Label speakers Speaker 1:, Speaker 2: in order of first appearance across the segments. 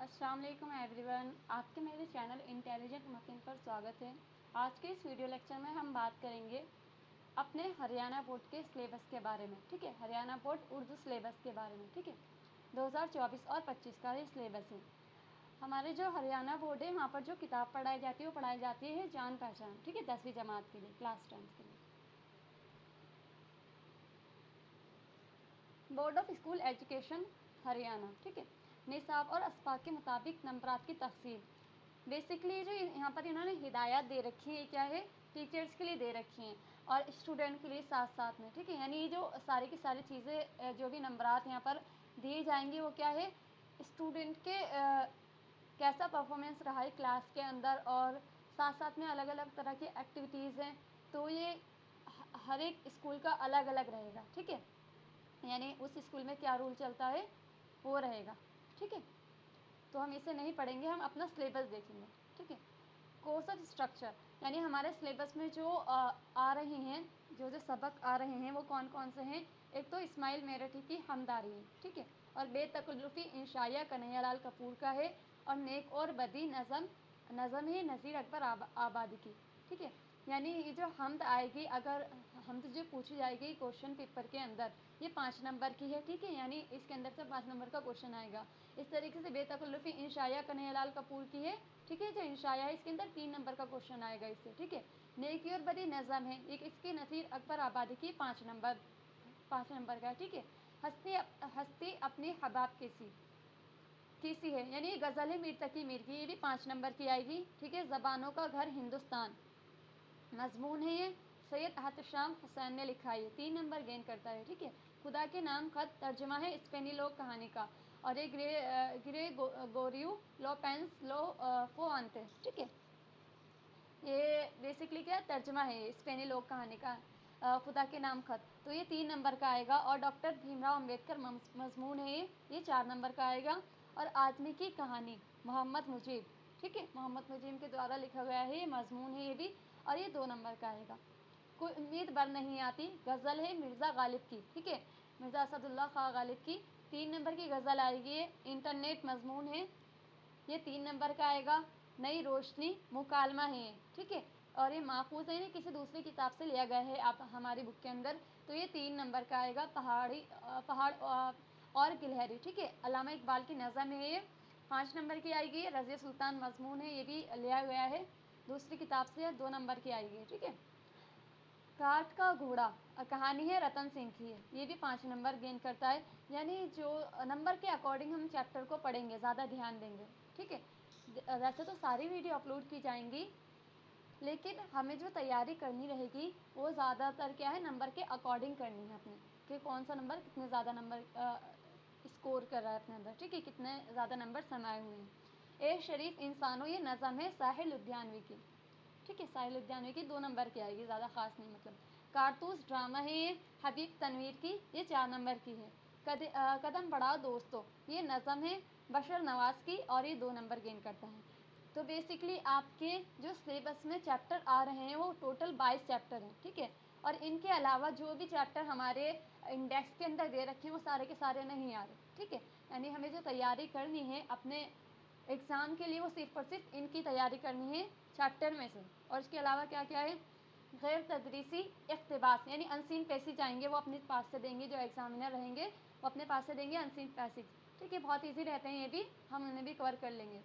Speaker 1: अस्सलाम वालेकुम एवरीवन, आपके मेरे चैनल इंटेलिजेंट मफिन पर स्वागत है। आज के इस वीडियो लेक्चर में हम बात करेंगे अपने हरियाणा बोर्ड के सिलेबस के बारे में। ठीक है, हरियाणा बोर्ड उर्दू सिलेबस के बारे में। ठीक है, 2024 और 25 का ये सिलेबस है। हमारे जो हरियाणा बोर्ड है वहाँ पर जो किताब पढ़ाई जाती है वो पढ़ाई जाती है जान पहचान। ठीक है, 10वीं जमात के लिए, क्लास 10 के लिए। Board of school education Haryana. ठीक है, निसाब और अस्बाक के मुताबिक नंबरात की तकसीम। बेसिकली जो यहाँ पर इन्होंने हिदायत दे रखी है क्या है, टीचर्स के लिए दे रखी हैं और स्टूडेंट के लिए साथ साथ में। ठीक है, यानी ये जो सारी की सारी चीज़ें जो भी नंबरात यहाँ पर दिए जाएंगे वो क्या है, स्टूडेंट के कैसा परफॉर्मेंस रहा है क्लास के अंदर, और साथ साथ में अलग अलग तरह की एक्टिविटीज़ हैं, तो ये हर एक स्कूल का अलग अलग रहेगा। ठीक है, यानी उस स्कूल में क्या रूल चलता है वो रहेगा। ठीक है, तो हम इसे नहीं पढ़ेंगे, हम अपना सिलेबस देखेंगे। ठीक है, कोर्स ऑफ स्ट्रक्चर, यानी हमारे सिलेबस में जो आ रहे हैं, जो सबक आ रहे हैं वो कौन कौन से हैं। एक तो इस्माइल मेरठी की हमदारी है। ठीक है, और बेतकल्लुफ़ी इंशाया कन्हैयालाल कपूर का है, और नेक और बदी नज़म है नज़ीर अकबर आबादी की। ठीक है, यानी ये जो हमद आएगी, अगर हमद जो पूछी जाएगी क्वेश्चन पेपर के अंदर, ये 5 नंबर की है। ठीक है, यानी इसके अंदर से 5 नंबर का क्वेश्चन आएगा। इस तरीके से बेतकल्लुफ़ी इंशाया कन्हैयालाल कपूर की है। ठीक है, जो इंशाया है इसके अंदर 3 नंबर का क्वेश्चन आएगा इससे। ठीक है, नेकी और बदी नज़म है एक इसकी नज़ीर अकबर आबादी की 5 नंबर का। ठीक है, हस्ती अपनी हबाब किसी है, यानी ये गज़ल है मीर तकी मीर की, ये भी 5 नंबर की आएगी। ठीक है, ज़बानों का घर हिंदुस्तान मजमून है ये, सैयद अहतशाम हुसैन ने लिखा है, 3 नंबर गेन करता है। ठीक है, खुदा के नाम खत तर्जुमा है स्पेनी लोक कहानी का, और ये गोरियो लोपेंस लो फोआंते। ठीक है, ये बेसिकली क्या तर्जुमा है स्पेनी लोक कहानी का, खुदा के नाम खत, तो ये 3 नंबर का आएगा। और डॉक्टर भीमराव अम्बेडकर मजमून है ये 4 नंबर का आएगा। और आदमी की कहानी मोहम्मद मुजीब, ठीक है, मोहम्मद मुजीब के द्वारा लिखा गया है, ये मजमून है ये भी, और ये 2 नंबर का आएगा। कोई उम्मीद बर नहीं आती गज़ल है मिर्ज़ा गालिब की। ठीक है, मिर्ज़ा असदुल्ला खां गालिब की 3 नंबर की गज़ल आएगी। ये इंटरनेट मजमून है, ये 3 नंबर का आएगा। नई रोशनी मुकालमा है। ठीक है, और ये माफूज है, किसी दूसरी किताब से लिया गया है आप हमारी बुक के अंदर, तो ये 3 नंबर का आएगा। पहाड़ और गिलहरी। ठीक है, अल्लामा इकबाल की नज़म है ये, 5 नंबर की आएगी। रज़िया सुल्तान मजमून है, ये भी लिया गया है दूसरी किताब से, 2 नंबर की आएगी। ठीक है, काठ का घोड़ा कहानी है रतन सिंह की है, ये भी 5 नंबर गेन करता है। यानी जो नंबर के अकॉर्डिंग हम चैप्टर को पढ़ेंगे, ज़्यादा ध्यान देंगे। ठीक है, वैसे तो सारी वीडियो अपलोड की जाएंगी, लेकिन हमें जो तैयारी करनी रहेगी वो ज़्यादातर क्या है, नंबर के अकॉर्डिंग करनी है अपने, कि कौन सा नंबर कितने ज़्यादा नंबर स्कोर कर रहा है अपने अंदर। ठीक है, कितने ज़्यादा नंबर समाये हुए हैं। ए शरीफ इंसानों, ये नज़म है साहिल उद्यानवी की। ठीक है, साहिल उद्यानवी की 2 नंबर की आएगी, ज़्यादा खास नहीं मतलब। कारतूस ड्रामा है ये हबीब तनवीर की, ये 4 नंबर की है। कदम बढ़ाओ दोस्तों, ये नज़म है बशर नवाज की, और ये 2 नंबर गेन करता है। तो बेसिकली आपके जो सिलेबस में चैप्टर आ रहे हैं वो टोटल 22 चैप्टर हैं। ठीक है, और इनके अलावा जो भी चैप्टर हमारे इंडेक्स के अंदर दे रखे हैं वो सारे के सारे नहीं आ रहे। ठीक है, यानी हमें जो तैयारी करनी है अपने एग्ज़ाम के लिए वो सिर्फ और सिर्फ इनकी तैयारी करनी है चैप्टर में से। और इसके अलावा क्या क्या है, गैर तदरीसी इख्तिबास, यानी अनसीन पैसेज आएंगे, वो अपने पास से देंगे, जो एग्जामिनर रहेंगे वो अपने पास से देंगे अनसीन पैसेज। ठीक है, बहुत ईजी रहते हैं ये भी, हम उन्हें भी कवर कर लेंगे।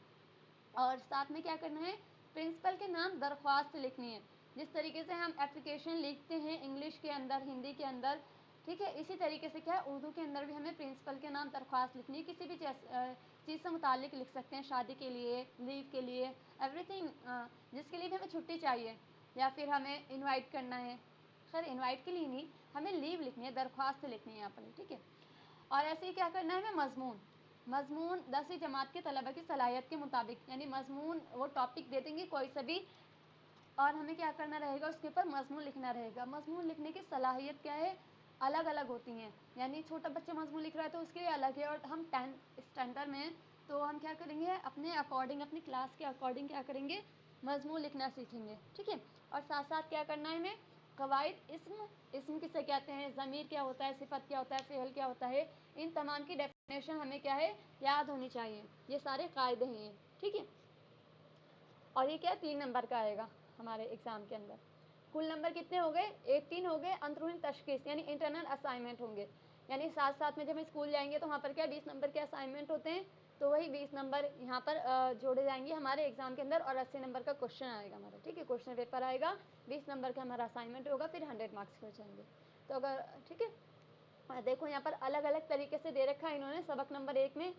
Speaker 1: और साथ में क्या करना है, प्रिंसिपल के नाम दरख्वास्त लिखनी है। जिस तरीके से हम एप्लीकेशन लिखते हैं इंग्लिश के अंदर, हिंदी के अंदर, ठीक है, इसी तरीके से क्या है उर्दू के अंदर भी हमें प्रिंसिपल के नाम दरख्वास्त लिखनी है। किसी भी चीज़ से मुतालिक लिख सकते हैं, शादी के लिए, लीव के लिए, एवरीथिंग, जिसके लिए भी हमें छुट्टी चाहिए या फिर हमें इनवाइट करना है। खैर इनवाइट के लिए नहीं, हमें लीव लिखनी है, दरख्वास्त लिखनी है अपनी। ठीक है, और ऐसे ही क्या करना है, हमें मजमून 10वीं जमात के तलबा की सलाहियत के मुताबिक, यानी मजमून वो टॉपिक दे देंगे कोई सा भी, और हमें क्या करना रहेगा, उसके ऊपर मजमून लिखना रहेगा। मजमून लिखने की सलाहियत क्या है, अलग अलग होती हैं, यानी छोटा बच्चा मजमून लिख रहा है तो उसके लिए अलग है, और हम 10th स्टैंडर्ड में तो हम क्या करेंगे, अपने अकॉर्डिंग, अपनी क्लास के अकॉर्डिंग क्या करेंगे, मजमून लिखना सीखेंगे। ठीक है, और साथ साथ क्या करना है हमें, कवायद इस्म किसे कहते हैं, ज़मीर क्या होता है, सिफत क्या होता है, फ़ेल क्या होता है, इन तमाम की डेफिनेशन हमें क्या है, याद होनी चाहिए। ये सारे कायदे हैं ये, ठीक है। और ये क्या 3 नंबर का आएगा हमारे एग्जाम के अंदर। कुल नंबर कितने हो गए, 18 हो गए। अंदरूनी तशखीस यानी इंटरनल असाइनमेंट होंगे, यानी साथ साथ में जब हम स्कूल जाएंगे तो वहाँ पर क्या 20 नंबर के असाइनमेंट होते हैं, तो वही 20 नंबर यहाँ पर जोड़े जाएंगे हमारे एग्जाम के अंदर, और 80 नंबर का क्वेश्चन आएगा हमारा, ठीक है। क्वेश्चन पेपर आएगा, 20 नंबर का हमारा असाइनमेंट होगा, फिर 100 मार्क्स हो जाएंगे। तो अगर ठीक है, देखो यहाँ पर अलग अलग तरीके से दे रखा है इन्होंने। सबक नंबर 1 में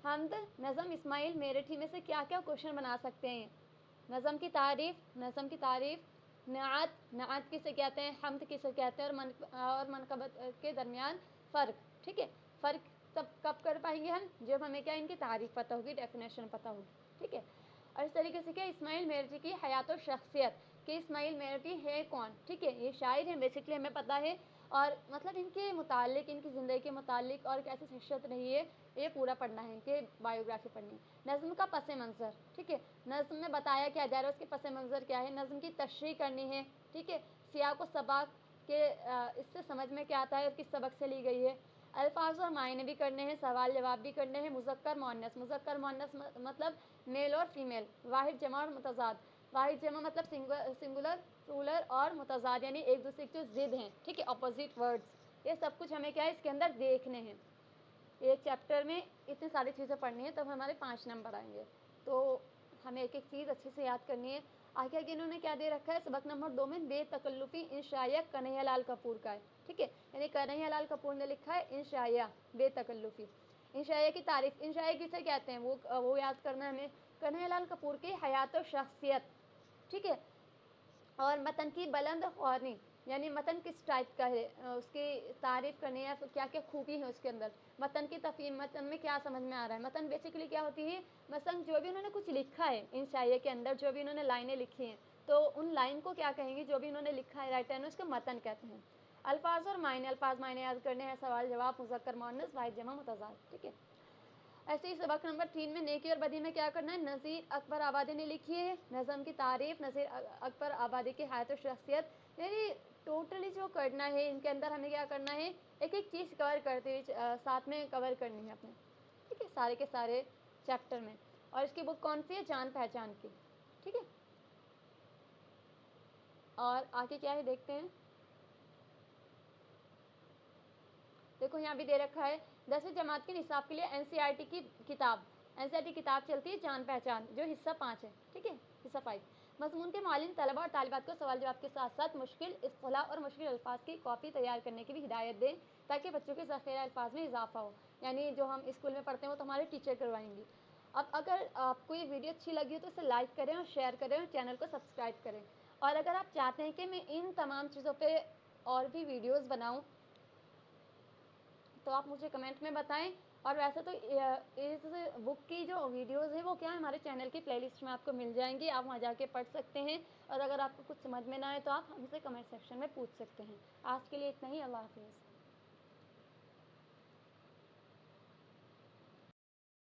Speaker 1: हमद, नज़म, इस्माइल, मेरठी में से क्या क्या क्वेश्चन बना सकते हैं। नज़म की तारीफ, नात, नात किसे कहते हैं, हमद किसे कहते हैं, और मनकबत के दरमियान फ़र्क, ठीक है। फ़र्क तब कब कर पाएंगे हम, जब हमें क्या इनकी तारीफ पता होगी, डेफिनेशन पता होगी, ठीक है। और इस तरीके से क्या इस्माइल मेरठी की हयात और शख्सियत, कि इस्माइल मेरठी है कौन, ठीक है। ये शायर हैं बेसिकली, हमें पता है, और मतलब इनके मुतालिक, इनकी ज़िंदगी के मुतालिक और कैसी शख्सियत रही है, ये पूरा पढ़ना है, इनके बायोग्राफी पढ़नी है। नज़्म का पस मंज़र, ठीक है, नज़्म में बताया क्या जा रहा है, उसके पस मंज़र क्या है। नज़्म की तशरीह करनी है, ठीक है। सियाक व सबक के इससे समझ में क्या आता है और किस सबक से ली गई है। अल्फाज और मायने भी करने हैं, सवाल जवाब भी करने हैं। मुज़क्कर मुअन्नस मतलब मेल और फीमेल, वाहिद जमा और मुतज़ाद। वाहिद जमा मतलब सिंगुलर प्लूरल, और मुतज़ाद यानी एक दूसरे के जो ज़िद हैं, ठीक है, अपोजिट वर्ड्स। ये सब कुछ हमें क्या है इसके अंदर देखने हैं। एक चैप्टर में इतनी सारी चीज़ें पढ़नी है, तब हमारे 5 नंबर आएंगे। तो हमें एक एक चीज़ अच्छे से याद करनी है। आगे आगे इन्होंने क्या दे रखा है, सबक नंबर 2 में बेतकल्लुफ़ी इंशाया कन्हैयालाल कपूर का है, ठीक है। यानी कन्हैयालाल कपूर ने लिखा है इंशाया बेतकल्लुफ़ी। इंशाया की तारीफ, इंशाया किसे कहते हैं वो याद करना है हमें। कन्हैयालाल कपूर की हयात और शख्सियत, ठीक है। और मतन की बुलंद ख़्वानी, यानी मतन किस टाइप का है, उसकी तारीफ़ करनी है, क्या क्या खूबी है उसके अंदर। मतन की तफ़हीम, मतन में क्या समझ में आ रहा है। मतन बेसिकली क्या होती है, मसलन जो भी उन्होंने कुछ लिखा है इन शायरी के अंदर, जो भी उन्होंने लाइनें लिखी हैं, तो उन लाइन को क्या कहेंगे, जो भी उन्होंने लिखा है राइटर ने, उसको मतन कहते हैं। अल्फाज और मायने, अल्फाज मायने याद करने हैं, सवाल जवाब, मुज़क्कर मुअन्नस, वाहिद जमा मुतज़ाद, ठीक है। ऐसे ही सबक नंबर 3 में नेकी और बदी में क्या करना है। नज़ीर अकबर आबादी ने लिखी है नज़म की तारीफ, नज़ीर अकबर आबादी की हयात और शख्सियत, यानी टोटली जो करना है इनके अंदर हमें क्या करना है, एक एक चीज़ कवर करते हुए साथ में कवर करनी है अपने, ठीक है, सारे के सारे चैप्टर में। और इसकी बुक कौन सी है, जान पहचान की, ठीक है। और आगे क्या है देखते हैं। देखो यहाँ भी दे रखा है 10वीं जमात के निसाब के लिए एनसीईआरटी की किताब, एनसीईआरटी किताब चलती है जान पहचान, जो हिस्सा 5 है, ठीक है, हिस्सा 5। मज़मून के मालिन तलबा और तालिबात को सवाल जवाब के साथ साथ मुश्किल इस्तिलाह और मुश्किल अल्फाज की कॉपी तैयार करने की भी हिदायत दें, ताकि बच्चों के ज़ख़ीरा अल्फाज में इजाफा हो। यानी जो हम स्कूल में पढ़ते हैं वो तो हमारे टीचर करवाएंगी। अब अगर आपको ये वीडियो अच्छी लगी हो तो इसे लाइक करें और शेयर करें और चैनल को सब्सक्राइब करें। और अगर आप चाहते हैं कि मैं इन तमाम चीज़ों पर और भी वीडियोज़ बनाऊँ, तो आप मुझे कमेंट में बताएं। और वैसे तो इस बुक की जो वीडियोस है वो क्या है, हमारे चैनल की प्लेलिस्ट में आपको मिल जाएंगी, आप वहाँ जाके पढ़ सकते हैं। और अगर आपको कुछ समझ में ना आए तो आप हमसे कमेंट सेक्शन में पूछ सकते हैं। आज के लिए इतना ही, अल्लाह हाफिज़।